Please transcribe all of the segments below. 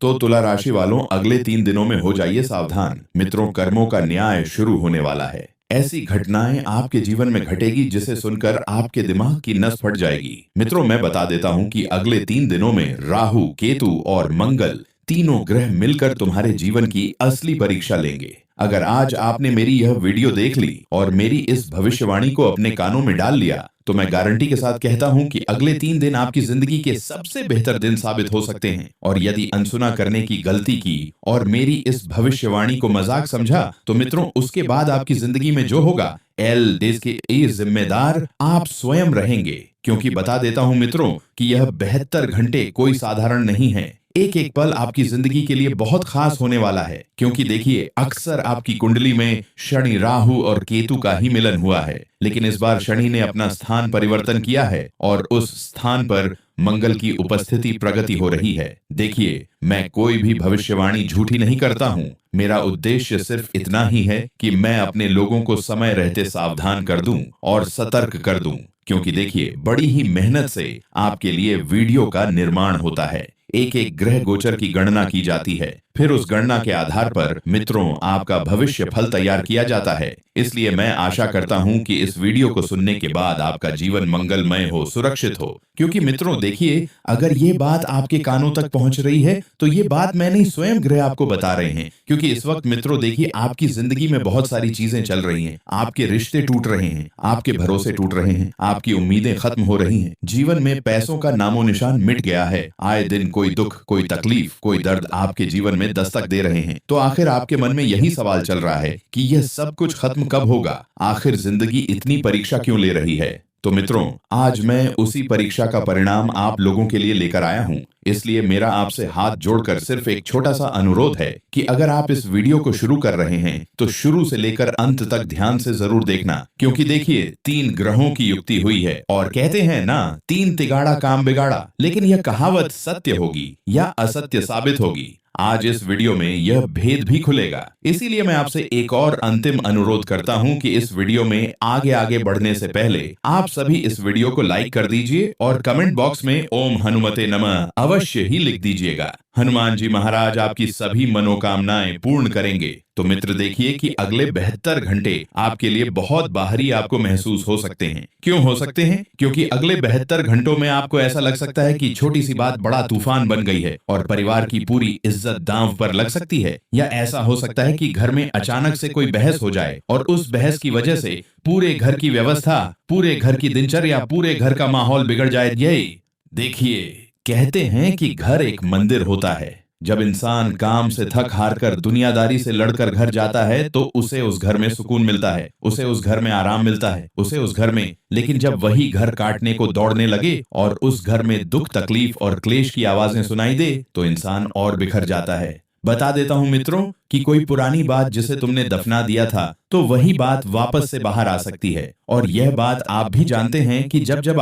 तो तुला राशि वालों अगले 3 दिनों में हो जाइए सावधान। मित्रों, कर्मों का न्याय शुरू होने वाला है। ऐसी घटनाएं आपके जीवन में घटेगी जिसे सुनकर आपके दिमाग की नस फट जाएगी। मित्रों, मैं बता देता हूं कि अगले 3 दिनों में राहु, केतु और मंगल तीनों ग्रह मिलकर तुम्हारे जीवन की असली परीक्षा लेंगे। अगर आज आपने मेरी यह वीडियो देख ली और मेरी इस भविष्यवाणी को अपने कानों में डाल लिया तो मैं गारंटी के साथ कहता हूं कि अगले 3 दिन आपकी जिंदगी के सबसे बेहतर दिन साबित हो सकते हैं। और यदि अनसुना करने की गलती की और मेरी इस भविष्यवाणी को मजाक समझा तो मित्रों, उसके बाद आपकी जिंदगी में जो होगा इसके जिम्मेदार आप स्वयं रहेंगे। क्योंकि बता देता हूं मित्रों कि यह 72 घंटे कोई साधारण नहीं है। एक एक पल आपकी जिंदगी के लिए बहुत खास होने वाला है। क्योंकि देखिए, अक्सर आपकी कुंडली में शनि, राहु और केतु का ही मिलन हुआ है, लेकिन इस बार शनि ने अपना स्थान परिवर्तन किया है और उस स्थान पर मंगल की उपस्थिति प्रगति हो रही है। देखिए, मैं कोई भी भविष्यवाणी झूठी नहीं करता हूँ। मेरा उद्देश्य सिर्फ इतना ही है कि मैं अपने लोगों को समय रहते सावधान कर दूं और सतर्क कर दूं। क्योंकि देखिए, बड़ी ही मेहनत से आपके लिए वीडियो का निर्माण होता है। एक एक ग्रह गोचर की गणना की जाती है, फिर उस गणना के आधार पर मित्रों आपका भविष्य फल तैयार किया जाता है। इसलिए मैं आशा करता हूं कि इस वीडियो को सुनने के बाद आपका जीवन मंगलमय हो, सुरक्षित हो। क्योंकि मित्रों देखिए, अगर ये बात आपके कानों तक पहुंच रही है तो ये बात मैं नहीं, स्वयं ग्रह आपको बता रहे हैं। क्योंकि इस वक्त मित्रों देखिए, आपकी जिंदगी में बहुत सारी चीजें चल रही हैं। आपके रिश्ते टूट रहे हैं, आपके भरोसे टूट रहे हैं, आपकी उम्मीदें खत्म हो रही हैं। जीवन में पैसों का नामो निशान मिट गया है। आए दिन कोई दुख, कोई तकलीफ, कोई दर्द आपके जीवन में दस्तक दे रहे हैं। तो आखिर आपके मन में यही सवाल चल रहा है कि यह सब कुछ खत्म कब होगा? आखिर जिंदगी इतनी परीक्षा क्यों ले रही है? तो मित्रों, आज मैं उसी परीक्षा का परिणाम आप लोगों के लिए लेकर आया हूं। इसलिए मेरा आपसे हाथ जोड़कर सिर्फ एक छोटा सा अनुरोध है कि अगर आप इस वीडियो को शुरू कर रहे हैं तो शुरू से लेकर अंत तक ध्यान से जरूर देखना। क्योंकि देखिए, 3 ग्रहों की युक्ति हुई है और कहते हैं ना, 3 तिगाड़ा काम बिगाड़ा। लेकिन यह कहावत सत्य होगी या असत्य साबित होगी? आज इस वीडियो में यह भेद भी खुलेगा। इसीलिए मैं आपसे एक और अंतिम अनुरोध करता हूं कि इस वीडियो में आगे बढ़ने से पहले आप सभी इस वीडियो को लाइक कर दीजिए और कमेंट बॉक्स में ओम हनुमते नमः अवश्य ही लिख दीजिएगा। हनुमान जी महाराज आपकी सभी मनोकामनाएं पूर्ण करेंगे। तो मित्र देखिए कि अगले 72 घंटे आपके लिए बहुत बाहरी आपको महसूस हो सकते हैं। क्यों हो सकते हैं? क्योंकि अगले 72 घंटों में आपको ऐसा लग सकता है कि छोटी सी बात बड़ा तूफान बन गई है और परिवार की पूरी इज्जत दांव पर लग सकती है। या ऐसा हो सकता है कि घर में अचानक से कोई बहस हो जाए और उस बहस की वजह से पूरे घर की व्यवस्था, पूरे घर की दिनचर्या, पूरे घर का माहौल बिगड़ जाए। यही देखिए, कहते हैं कि घर एक मंदिर होता है। जब इंसान काम से थक हार कर, दुनियादारी से लड़कर घर जाता है तो उसे उस घर में सुकून मिलता है, उसे उस घर में आराम मिलता है, उसे उस घर में। लेकिन जब वही घर काटने को दौड़ने लगे और उस घर में दुख, तकलीफ और क्लेश की आवाजें सुनाई दे तो इंसान और बिखर जाता है। बता देता हूं मित्रों कि कोई पुरानी बात जिसे तुमने दफना दिया था तो वही बात वापस से बाहर आ सकती है। और यह बात आप भी जानते हैं कि जब जब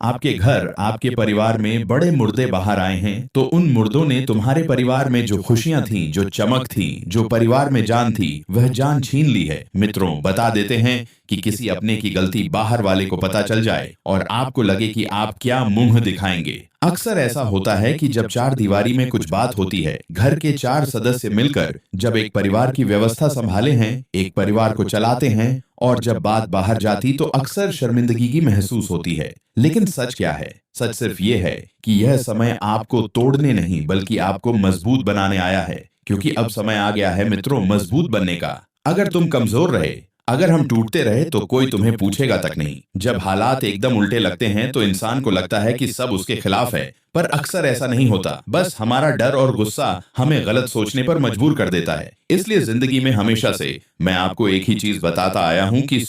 आपके घर, आपके परिवार में बड़े मुर्दे बाहर आए हैं तो उन मुर्दों ने तुम्हारे परिवार में जो खुशियां थी, जो चमक थी, जो परिवार में जान थी, वह जान छीन ली है। मित्रों, बता देते हैं कि किसी अपने की गलती बाहर वाले को पता चल जाए और आपको लगे कि आप क्या मुंह दिखाएंगे। अक्सर ऐसा होता है कि जब 4 दीवारी में कुछ बात होती है, घर के 4 सदस्य मिलकर जब एक परिवार की व्यवस्था संभाले हैं, एक परिवार को चलाते हैं, और जब बात बाहर जाती तो अक्सर शर्मिंदगी की महसूस होती है। लेकिन सच क्या है? सच सिर्फ ये है कि यह समय आपको तोड़ने नहीं बल्कि आपको मजबूत बनाने आया है। क्योंकि अब समय आ गया है मित्रों मजबूत बनने का। अगर तुम कमजोर रहे, अगर हम टूटते रहे तो कोई तुम्हें पूछेगा तक नहीं। जब हालात एकदम उल्टे लगते हैं तो इंसान को लगता है कि सब उसके खिलाफ है, पर अक्सर ऐसा नहीं होता। बस हमारा डर और गुस्सा हमें गलत सोचने पर मजबूर कर देता है। इसलिए जिंदगी में हमेशा से मैं आपको एक ही चीज बताता आया हूं कि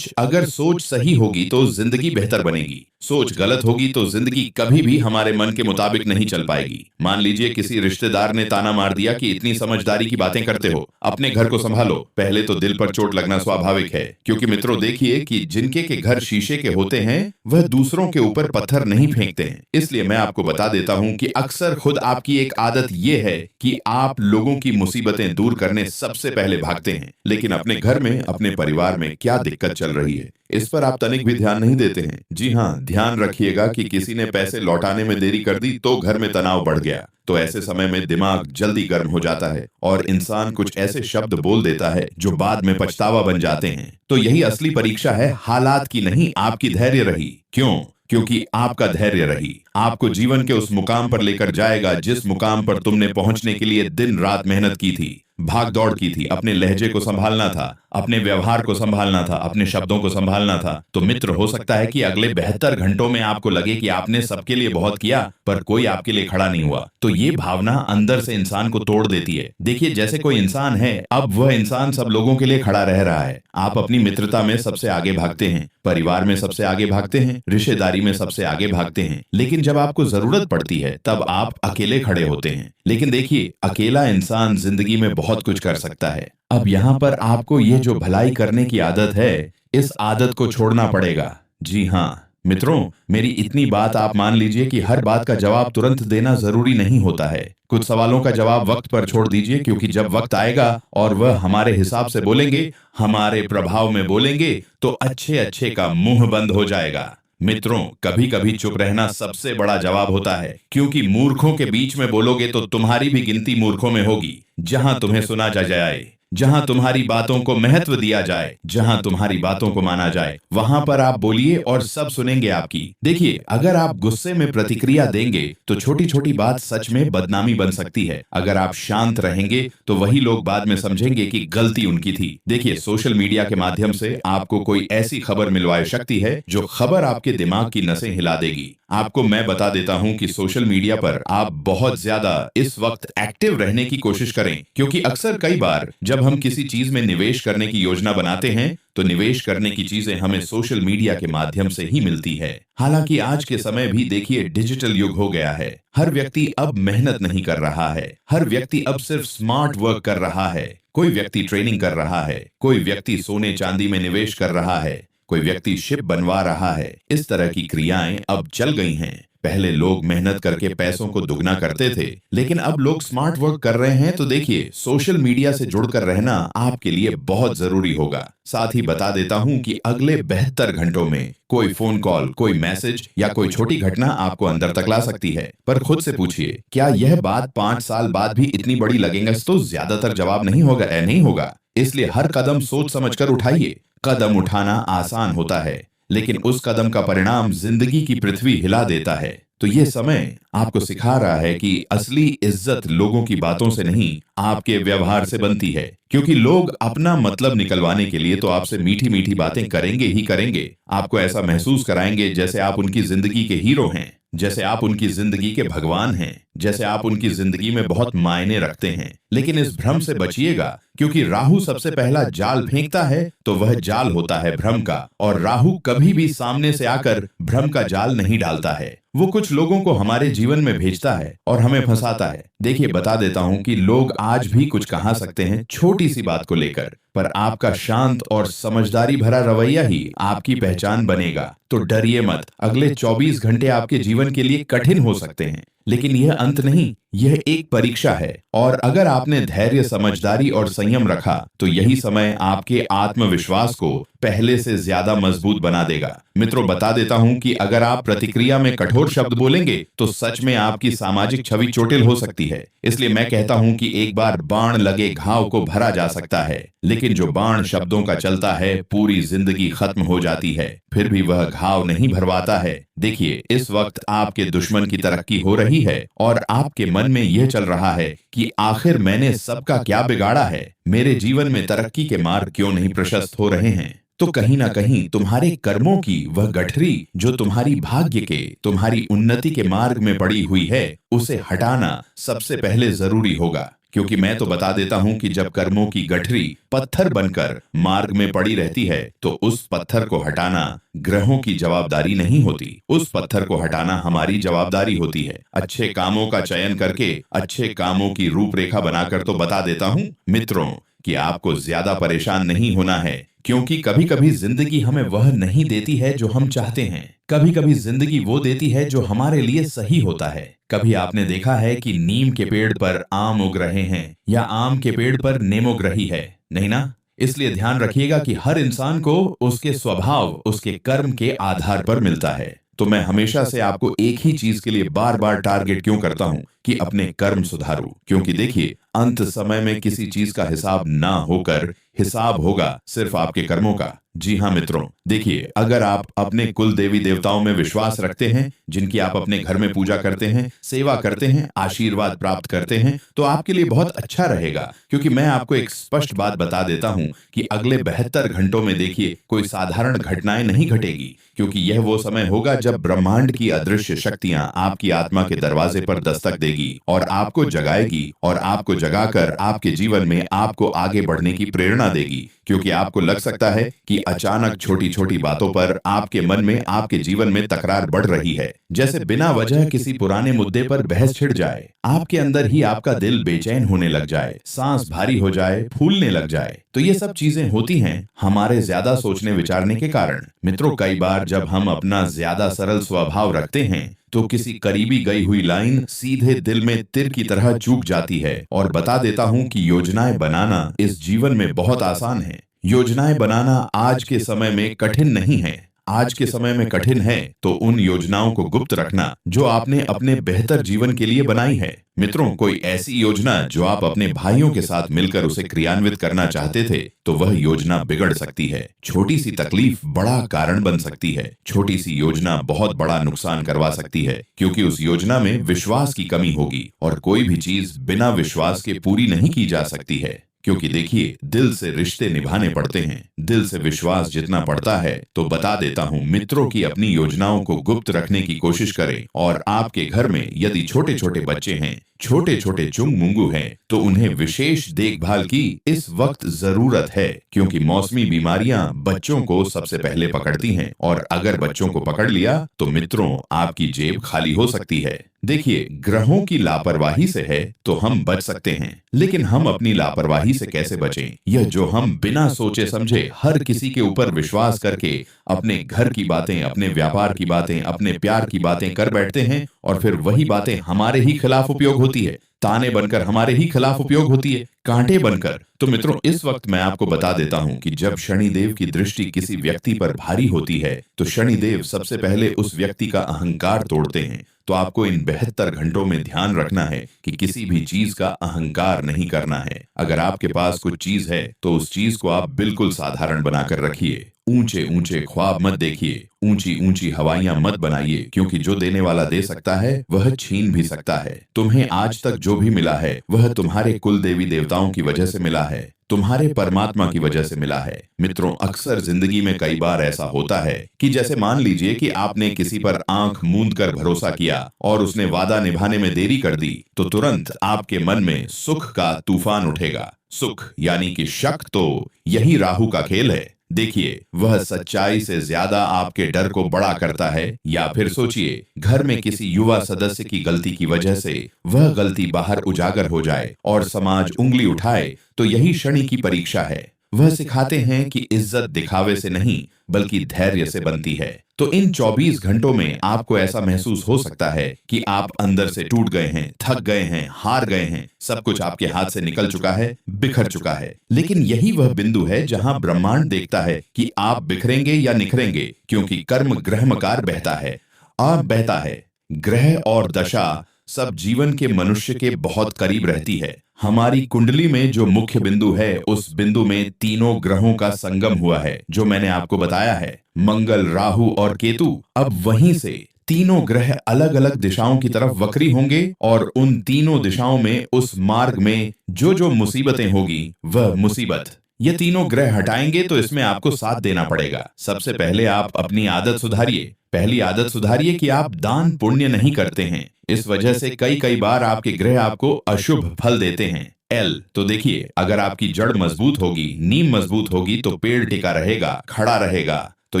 अगर सोच सही होगी तो जिंदगी बेहतर बनेगी। सोच गलत होगी तो जिंदगी कभी भी हमारे मन के मुताबिक नहीं चल पाएगी। मान लीजिए किसी रिश्तेदार ने ताना मार दिया कि इतनी समझदारी की बातें करते हो, अपने घर को संभालो। पहले तो दिल पर चोट लगना स्वाभाविक है, क्योंकि मित्रों देखिए कि जिनके के घर शीशे के होते हैं वह दूसरों के ऊपर पत्थर नहीं फेंकते हैं। इसलिए मैं आपको बता बता देता हूं कि अक्सर खुद आपकी एक आदत ये है कि आप लोगों की मुसीबतें दूर करने सबसे पहले भागते हैं, लेकिन अपने घर में, अपने परिवार में क्या दिक्कत चल रही है इस पर आप तनिक भी ध्यान नहीं देते हैं। जी हाँ, ध्यान रखिएगा कि किसी ने पैसे लौटाने में देरी कर दी तो घर में तनाव बढ़ गया, तो ऐसे समय में दिमाग जल्दी गर्म हो जाता है और इंसान कुछ ऐसे शब्द बोल देता है जो बाद में पछतावा बन जाते हैं। तो यही असली परीक्षा है, हालात की नहीं, आपकी धैर्य रही। क्यों? क्योंकि आपका धैर्य रही आपको जीवन के उस मुकाम पर लेकर जाएगा जिस मुकाम पर तुमने पहुंचने के लिए दिन रात मेहनत की थी, भाग दौड़ की थी, अपने लहजे को संभालना था, अपने व्यवहार को संभालना था, अपने शब्दों को संभालना था। तो मित्र, हो सकता है कि अगले 72 घंटों में आपको लगे कि आपने सबके लिए बहुत किया पर कोई आपके लिए खड़ा नहीं हुआ। तो ये भावना अंदर से इंसान को तोड़ देती है। देखिए, जैसे कोई इंसान है, अब वह इंसान सब लोगों के लिए खड़ा रह रहा है। आप अपनी मित्रता में सबसे आगे भागते हैं, परिवार में सबसे आगे भागते हैं, रिश्तेदारी में सबसे आगे भागते हैं, लेकिन जब आपको जरूरत पड़ती है तब आप अकेले खड़े होते हैं। लेकिन देखिए, अकेला इंसान जिंदगी में बहुत कुछ कर सकता है। अब यहाँ पर आपको ये जो भलाई करने की आदत है, इस आदत को छोड़ना पड़ेगा। जी हाँ मित्रों, मेरी इतनी बात आप मान लीजिए कि हर बात का जवाब तुरंत देना जरूरी नहीं होता है। कुछ सवालों का जवाब वक्त पर छोड़ दीजिए, क्योंकि जब वक्त आएगा और वह हमारे हिसाब से बोलेंगे, हमारे प्रभाव में बोलेंगे, तो अच्छे अच्छे का मुंह बंद हो जाएगा। मित्रों, कभी कभी चुप रहना सबसे बड़ा जवाब होता है, क्योंकि मूर्खों के बीच में बोलोगे तो तुम्हारी भी गिनती मूर्खों में होगी। जहां तुम्हें सुना जाए, जहां तुम्हारी बातों को महत्व दिया जाए, जहां तुम्हारी बातों को माना जाए, वहां पर आप बोलिए और सब सुनेंगे आपकी। देखिए, अगर आप गुस्से में प्रतिक्रिया देंगे तो छोटी छोटी बात सच में बदनामी बन सकती है। अगर आप शांत रहेंगे तो वही लोग बाद में समझेंगे कि गलती उनकी थी। देखिए, सोशल मीडिया के माध्यम से आपको कोई ऐसी खबर मिलवाए सकती है जो खबर आपके दिमाग की नसें हिला देगी। आपको मैं बता देता हूं कि सोशल मीडिया पर आप बहुत ज्यादा इस वक्त एक्टिव रहने की कोशिश करें, क्योंकि अक्सर कई बार जब हम किसी चीज में निवेश करने की योजना बनाते हैं तो निवेश करने की चीजें हमें सोशल मीडिया के माध्यम से ही मिलती है। हालांकि आज के समय भी देखिए, डिजिटल युग हो गया है। हर व्यक्ति अब मेहनत नहीं कर रहा है, हर व्यक्ति अब सिर्फ स्मार्ट वर्क कर रहा है। कोई व्यक्ति ट्रेनिंग कर रहा है, कोई व्यक्ति सोने चांदी में निवेश कर रहा है, कोई व्यक्ति शिप बनवा रहा है। इस तरह की क्रियाएं अब चल गई हैं। पहले लोग मेहनत करके पैसों को दुगना करते थे, लेकिन अब लोग स्मार्ट वर्क कर रहे हैं। तो देखिए, सोशल मीडिया से जुड़कर रहना आपके लिए बहुत जरूरी होगा। साथ ही बता देता हूं कि अगले 72 घंटों में कोई फोन कॉल, कोई मैसेज या कोई छोटी घटना आपको अंदर तक ला सकती है। पर खुद से पूछिए, क्या यह बात 5 साल बाद भी इतनी बड़ी लगेगा? तो ज्यादातर जवाब नहीं होगा, नहीं होगा। इसलिए हर कदम सोच समझकर उठाइए। कदम उठाना आसान होता है, लेकिन उस कदम का परिणाम जिंदगी की पृथ्वी हिला देता है। तो ये समय आपको सिखा रहा है कि असली इज्जत लोगों की बातों से नहीं, आपके व्यवहार से बनती है। क्योंकि लोग अपना मतलब निकलवाने के लिए तो आपसे मीठी मीठी बातें करेंगे ही करेंगे। आपको ऐसा महसूस कराएंगे जैसे आप उनकी जिंदगी के हीरो हैं, जैसे आप उनकी जिंदगी के भगवान हैं, जैसे आप उनकी जिंदगी में बहुत मायने रखते हैं। लेकिन इस भ्रम से बचिएगा, क्योंकि राहु सबसे पहला जाल फेंकता है तो वह जाल होता है भ्रम का, और राहु कभी भी सामने से आकर भ्रम का जाल नहीं डालता है। वो कुछ लोगों को हमारे जीवन में भेजता है और हमें फंसाता है। देखिए, बता देता हूं कि लोग आज भी कुछ कहा सकते हैं छोटी सी बात को लेकर, पर आपका शांत और समझदारी भरा रवैया ही आपकी पहचान बनेगा। तो डरिए मत। अगले 24 घंटे आपके जीवन के लिए कठिन हो सकते हैं, लेकिन यह अंत नहीं, यह एक परीक्षा है। और अगर आपने धैर्य, समझदारी और संयम रखा तो यही समय आपके आत्मविश्वास को पहले से ज्यादा मजबूत बना देगा। मित्रों, बता देता हूं कि अगर आप प्रतिक्रिया में कठोर शब्द बोलेंगे तो सच में आपकी सामाजिक छवि चोटिल हो सकती है। इसलिए मैं कहता हूं कि एक बार बाण लगे घाव को भरा जा सकता है, लेकिन जो बाण शब्दों का चलता है पूरी जिंदगी खत्म हो जाती है, फिर भी वह घाव नहीं भरवाता है। देखिए, इस वक्त आपके दुश्मन की तरक्की हो रही है और आपके मन में यह चल रहा है कि आखिर मैंने सबका क्या बिगाड़ा है, मेरे जीवन में तरक्की के मार्ग क्यों नहीं प्रशस्त हो रहे हैं। तो कहीं ना कहीं तुम्हारे कर्मों की वह गठरी जो तुम्हारी भाग्य के, तुम्हारी उन्नति के मार्ग में पड़ी हुई है, उसे हटाना सबसे पहले जरूरी होगा। क्योंकि मैं तो बता देता हूं कि जब कर्मों की गठरी पत्थर बनकर मार्ग में पड़ी रहती है तो उस पत्थर को हटाना ग्रहों की जवाबदारी नहीं होती, उस पत्थर को हटाना हमारी जवाबदारी होती है। अच्छे कामों का चयन करके अच्छे कामों की रूपरेखा बनाकर तो बता देता हूं मित्रों कि आपको ज्यादा परेशान नहीं होना है, क्योंकि कभी कभी जिंदगी हमें वह नहीं देती है जो हम चाहते हैं। कभी कभी जिंदगी वो देती है जो हमारे लिए सही होता है। कभी आपने देखा है कि नीम के पेड़ पर आम उग रहे हैं या आम के पेड़ पर नीम उग रही है? नहीं ना। इसलिए ध्यान रखिएगा कि हर इंसान को उसके स्वभाव, उसके कर्म के आधार पर मिलता है। तो मैं हमेशा से आपको एक ही चीज के लिए बार बार टारगेट क्यों करता हूं कि अपने कर्म सुधारो, क्योंकि देखिए अंत समय में किसी चीज का हिसाब ना होकर हिसाब होगा सिर्फ आपके कर्मों का। जी हाँ मित्रों, देखिए अगर आप अपने कुल देवी देवताओं में विश्वास रखते हैं, जिनकी आप अपने घर में पूजा करते हैं, सेवा करते हैं, आशीर्वाद प्राप्त करते हैं, तो आपके लिए बहुत अच्छा रहेगा। क्योंकि मैं आपको एक स्पष्ट बात बता देता हूं कि अगले 72 घंटों में देखिए कोई साधारण घटनाएं नहीं घटेगी, क्योंकि यह वो समय होगा जब ब्रह्मांड की अदृश्य शक्तियां आपकी आत्मा के दरवाजे पर दस्तक देगी और आपको जगाएगी और आपको जगाकर आपके जीवन में आपको आगे बढ़ने की प्रेरणा देगी। क्योंकि आपको लग सकता है कि अचानक छोटी छोटी बातों पर आपके मन में, आपके जीवन में तकरार बढ़ रही है, जैसे बिना वजह किसी पुराने मुद्दे पर बहस छिड़ जाए, आपके अंदर ही आपका दिल बेचैन होने लग जाए, सांस भारी हो जाए, फूलने लग जाए। तो ये सब चीजें होती हैं हमारे ज्यादा सोचने विचारने के कारण। मित्रों, कई बार जब हम अपना ज्यादा सरल स्वभाव रखते हैं तो किसी करीबी गई हुई लाइन सीधे दिल में तिर की तरह चूक जाती है। और बता देता हूं कि योजनाएं बनाना इस जीवन में बहुत आसान है। योजनाएं बनाना आज के समय में कठिन नहीं है। आज के समय में कठिन है तो उन योजनाओं को गुप्त रखना जो आपने अपने बेहतर जीवन के लिए बनाई है। मित्रों, कोई ऐसी योजना जो आप अपने भाइयों के साथ मिलकर उसे क्रियान्वित करना चाहते थे, तो वह योजना बिगड़ सकती है। छोटी सी तकलीफ बड़ा कारण बन सकती है। छोटी सी योजना बहुत बड़ा नुकसान करवा सकती है, क्योंकि उस योजना में विश्वास की कमी होगी और कोई भी चीज बिना विश्वास के पूरी नहीं की जा सकती है। क्योंकि देखिए, दिल से रिश्ते निभाने पड़ते हैं, दिल से विश्वास जितना पड़ता है। तो बता देता हूं मित्रों की अपनी योजनाओं को गुप्त रखने की कोशिश करें। और आपके घर में यदि छोटे छोटे बच्चे हैं, छोटे छोटे चुंग मुंगू हैं, तो उन्हें विशेष देखभाल की इस वक्त जरूरत है। क्योंकि मौसमी बीमारियां बच्चों को सबसे पहले पकड़ती हैं और अगर बच्चों को पकड़ लिया तो मित्रों आपकी जेब खाली हो सकती है। देखिए, ग्रहों की लापरवाही से है तो हम बच सकते हैं, लेकिन हम अपनी लापरवाही से कैसे बचें? यह जो हम बिना सोचे समझे हर किसी के ऊपर विश्वास करके अपने घर की बातें, अपने व्यापार की बातें, अपने प्यार की बातें कर बैठते हैं और फिर वही बातें हमारे ही खिलाफ उपयोग होती है, ताने बनकर हमारे ही खिलाफ उपयोग होती है, कांटे बनकर। तो मित्रों, इस वक्त मैं आपको बता देता हूं कि जब शनिदेव की दृष्टि किसी व्यक्ति पर भारी होती है तो शनिदेव सबसे पहले उस व्यक्ति का अहंकार तोड़ते हैं। तो आपको इन 72 घंटों में ध्यान रखना है कि किसी भी चीज का अहंकार नहीं करना है। अगर आपके पास कुछ चीज है तो उस चीज को आप बिल्कुल साधारण बनाकर रखिए। ऊंचे ऊंचे ख्वाब मत देखिए, ऊंची ऊंची हवाइयां मत बनाइए, क्योंकि जो देने वाला दे सकता है वह छीन भी सकता है। तुम्हें आज तक जो भी मिला है वह तुम्हारे कुल देवी देवताओं की वजह से मिला है, तुम्हारे परमात्मा की वजह से मिला है। मित्रों, अक्सर जिंदगी में कई बार ऐसा होता है कि जैसे मान लीजिए कि आपने किसी पर आंख मूंद कर भरोसा किया और उसने वादा निभाने में देरी कर दी, तो तुरंत आपके मन में सुख का तूफान उठेगा। सुख यानी कि शक, तो यही राहु का खेल है। देखिए, वह सच्चाई से ज्यादा आपके डर को बड़ा करता है। या फिर सोचिए, घर में किसी युवा सदस्य की गलती की वजह से वह गलती बाहर उजागर हो जाए और समाज उंगली उठाए, तो यही शनि की परीक्षा है। वह सिखाते हैं कि इज्जत दिखावे से नहीं बल्कि धैर्य से बनती है। तो इन 24 घंटों में आपको ऐसा महसूस हो सकता है कि आप अंदर से टूट गए हैं, थक गए हैं, हार गए हैं, सब कुछ आपके हाथ से निकल चुका है, बिखर चुका है। लेकिन यही वह बिंदु है जहां ब्रह्मांड देखता है कि आप बिखरेंगे या निखरेंगे, क्योंकि कर्म ग्रहमकार बहता है, आप बहता है। ग्रह और दशा सब जीवन के मनुष्य के बहुत करीब रहती है। हमारी कुंडली में जो मुख्य बिंदु है, उस बिंदु में तीनों ग्रहों का संगम हुआ है, जो मैंने आपको बताया है, मंगल, राहु और केतु। अब वहीं से तीनों ग्रह अलग अलग दिशाओं की तरफ वक्री होंगे और उन तीनों दिशाओं में, उस मार्ग में जो जो मुसीबतें होगी, वह मुसीबत ये तीनों ग्रह हटाएंगे। तो इसमें आपको साथ देना पड़ेगा। सबसे पहले आप अपनी आदत सुधारिए। पहली आदत सुधारिए कि आप दान पुण्य नहीं करते हैं। इस वजह से कई बार आपके ग्रह आपको अशुभ फल देते हैं। एल, तो देखिए, अगर आपकी जड़ मजबूत होगी, नींव मजबूत होगी, तो पेड़ टिका रहेगा, खड़ा रहेगा। तो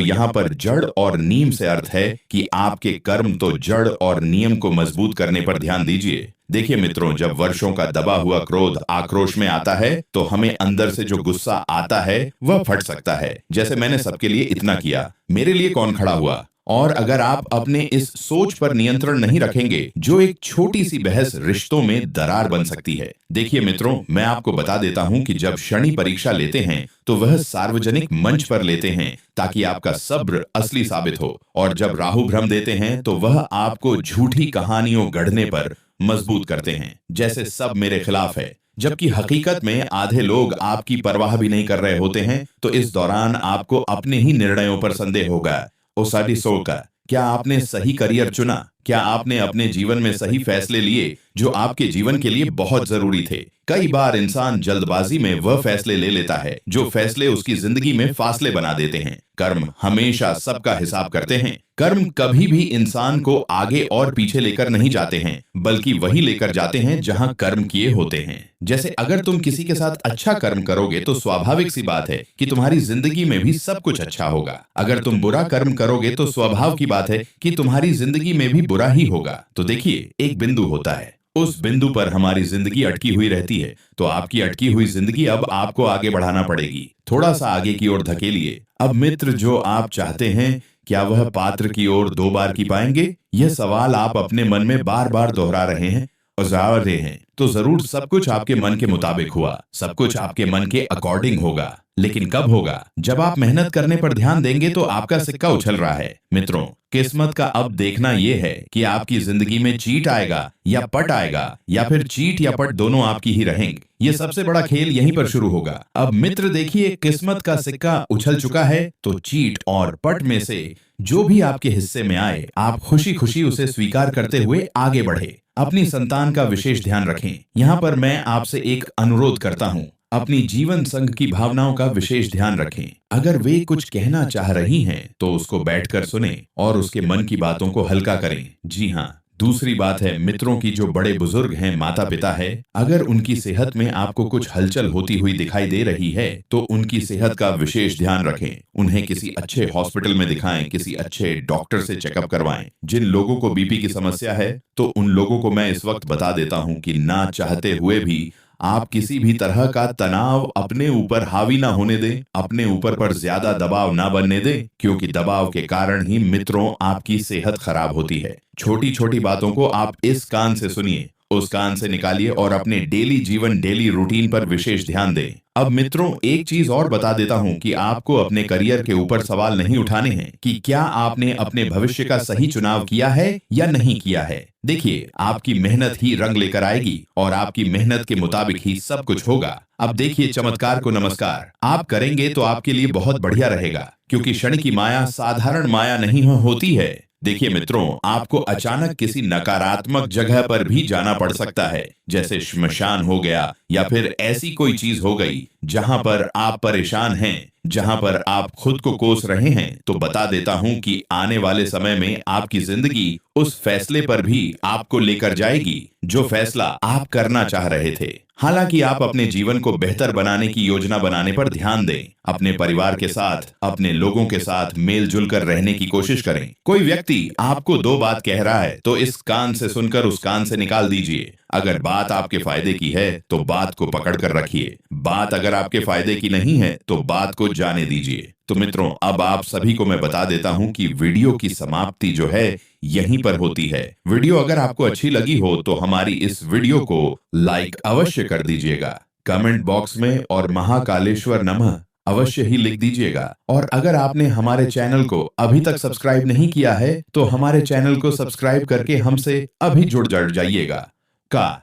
यहाँ पर जड़ और नीम से अर्थ है कि आपके कर्म तो जड़ और नियम को मजबूत करने पर ध्यान दीजिए। देखिए मित्रों, जब वर्षों का दबा हुआ क्रोध आक्रोश में आता है तो हमें अंदर से जो गुस्सा आता है वह फट सकता है। जैसे मैंने सबके लिए इतना किया, मेरे लिए कौन खड़ा हुआ। और अगर आप अपने इस सोच पर नियंत्रण नहीं रखेंगे, जो एक छोटी सी बहस रिश्तों में दरार बन सकती है। देखिए मित्रों, मैं आपको बता देता हूं कि जब शनि परीक्षा लेते हैं तो वह सार्वजनिक मंच पर लेते हैं ताकि आपका सब्र असली साबित हो, और जब राहु भ्रम देते हैं तो वह आपको झूठी कहानियों गढ़ने पर मजबूत करते हैं, जैसे सब मेरे खिलाफ है, जबकि हकीकत में आधे लोग आपकी परवाह भी नहीं कर रहे होते हैं। तो इस दौरान आपको अपने ही निर्णयों पर संदेह होगा। ओसाडी सोका, क्या आपने सही करियर चुना? क्या आपने अपने जीवन में सही फैसले लिए जो आपके जीवन के लिए बहुत जरूरी थे? कई बार इंसान जल्दबाजी में वह फैसले ले लेता है जो फैसले उसकी जिंदगी में फासले बना देते हैं। कर्म हमेशा सबका हिसाब करते हैं। कर्म कभी भी इंसान को आगे और पीछे लेकर नहीं जाते हैं, बल्कि वही लेकर जाते हैं जहां कर्म किए होते हैं। जैसे अगर तुम किसी के साथ अच्छा कर्म करोगे तो स्वाभाविक सी बात है कि तुम्हारी जिंदगी में भी सब कुछ अच्छा होगा। अगर तुम बुरा कर्म करोगे तो स्वाभाविक की बात है कि तुम्हारी जिंदगी में भी बुरा ही होगा। तो देखिए, एक बिंदु होता है, उस बिंदु पर हमारी जिंदगी अटकी हुई रहती है। तो आपकी अटकी हुई जिंदगी अब आपको आगे बढ़ाना पड़ेगी। थोड़ा सा आगे की ओर धकेलिए। अब मित्र, जो आप चाहते हैं, क्या वह पात्र की ओर 2 बार की पाएंगे? यह सवाल आप अपने मन में बार बार दोहरा रहे हैं और जा रहे हैं। तो जरूर सब कुछ आपके मन के मुताबिक हुआ, सब कुछ आपके मन के अकॉर्डिंग होगा। लेकिन कब होगा? जब आप मेहनत करने पर ध्यान देंगे तो आपका सिक्का उछल रहा है। मित्रों, किस्मत का अब देखना यह है कि आपकी जिंदगी में चीट आएगा या पट आएगा, या फिर चीट या पट दोनों आपकी ही रहेंगे। ये सबसे बड़ा खेल यहीं पर शुरू होगा। अब मित्र देखिए, किस्मत का सिक्का उछल चुका है, तो चीट और पट में से जो भी आपके हिस्से में आए, आप खुशी खुशी उसे स्वीकार करते हुए आगे बढ़े। अपनी संतान का विशेष ध्यान रखें। यहाँ पर मैं आपसे एक अनुरोध करता हूँ, अपनी जीवन संग की भावनाओं का विशेष ध्यान रखें। अगर वे कुछ कहना चाह रही हैं, तो उसको बैठकर सुने और उसके मन की बातों को हल्का करें। जी हाँ, दूसरी बात है, मित्रों की जो बड़े बुजुर्ग हैं, माता पिता है, अगर उनकी सेहत में आपको कुछ हलचल होती हुई दिखाई दे रही है तो उनकी सेहत का विशेष ध्यान रखें। उन्हें किसी अच्छे हॉस्पिटल में दिखाएं, किसी अच्छे डॉक्टर से चेकअप करवाएं। जिन लोगों को बीपी की समस्या है, तो उन लोगों को मैं इस वक्त बता देता हूं कि ना चाहते हुए भी आप किसी भी तरह का तनाव अपने ऊपर हावी ना होने दें, अपने ऊपर पर ज्यादा दबाव ना बनने दें, क्योंकि दबाव के कारण ही मित्रों आपकी सेहत खराब होती है। छोटी छोटी बातों को आप इस कान से सुनिए, उस कान से निकालिए और अपने डेली जीवन, डेली रूटीन पर विशेष ध्यान दें। अब मित्रों, एक चीज और बता देता हूं कि आपको अपने करियर के ऊपर सवाल नहीं उठाने हैं कि क्या आपने अपने भविष्य का सही चुनाव किया है या नहीं किया है। देखिए, आपकी मेहनत ही रंग लेकर आएगी और आपकी मेहनत के मुताबिक ही सब कुछ होगा। अब देखिए, चमत्कार को नमस्कार आप करेंगे तो आपके लिए बहुत बढ़िया रहेगा, क्योंकि शनि की माया साधारण माया नहीं होती है। देखिए मित्रों, आपको अचानक किसी नकारात्मक जगह पर भी जाना पड़ सकता है, जैसे श्मशान हो गया, या फिर ऐसी कोई चीज हो गई जहां पर आप परेशान हैं, जहां पर आप खुद को कोस रहे हैं। तो बता देता हूं कि आने वाले समय में आपकी जिंदगी उस फैसले पर भी आपको लेकर जाएगी जो फैसला आप करना चाह रहे थे। हालांकि आप अपने जीवन को बेहतर बनाने की योजना बनाने पर ध्यान दें। अपने परिवार के साथ, अपने लोगों के साथ मेल जुल कर रहने की कोशिश करें। कोई व्यक्ति आपको 2 बात कह रहा है तो इस कान से सुनकर उस कान से निकाल दीजिए। अगर बात आपके फायदे की है तो बात को पकड़ कर रखिए, बात अगर आपके फायदे की नहीं है तो बात को जाने दीजिए। तो मित्रों, अब आप सभी को मैं बता देता हूं कि वीडियो की समाप्ति जो है यहीं पर होती है। वीडियो अगर आपको अच्छी लगी हो तो हमारी इस वीडियो को लाइक अवश्य कर दीजिएगा। कमेंट बॉक्स में और महाकालेश्वर नमः अवश्य ही लिख दीजिएगा। और अगर आपने हमारे चैनल को अभी तक सब्सक्राइब नहीं किया है तो हमारे चैनल को सब्सक्राइब करके हमसे अभी जुड़ जाइएगा। का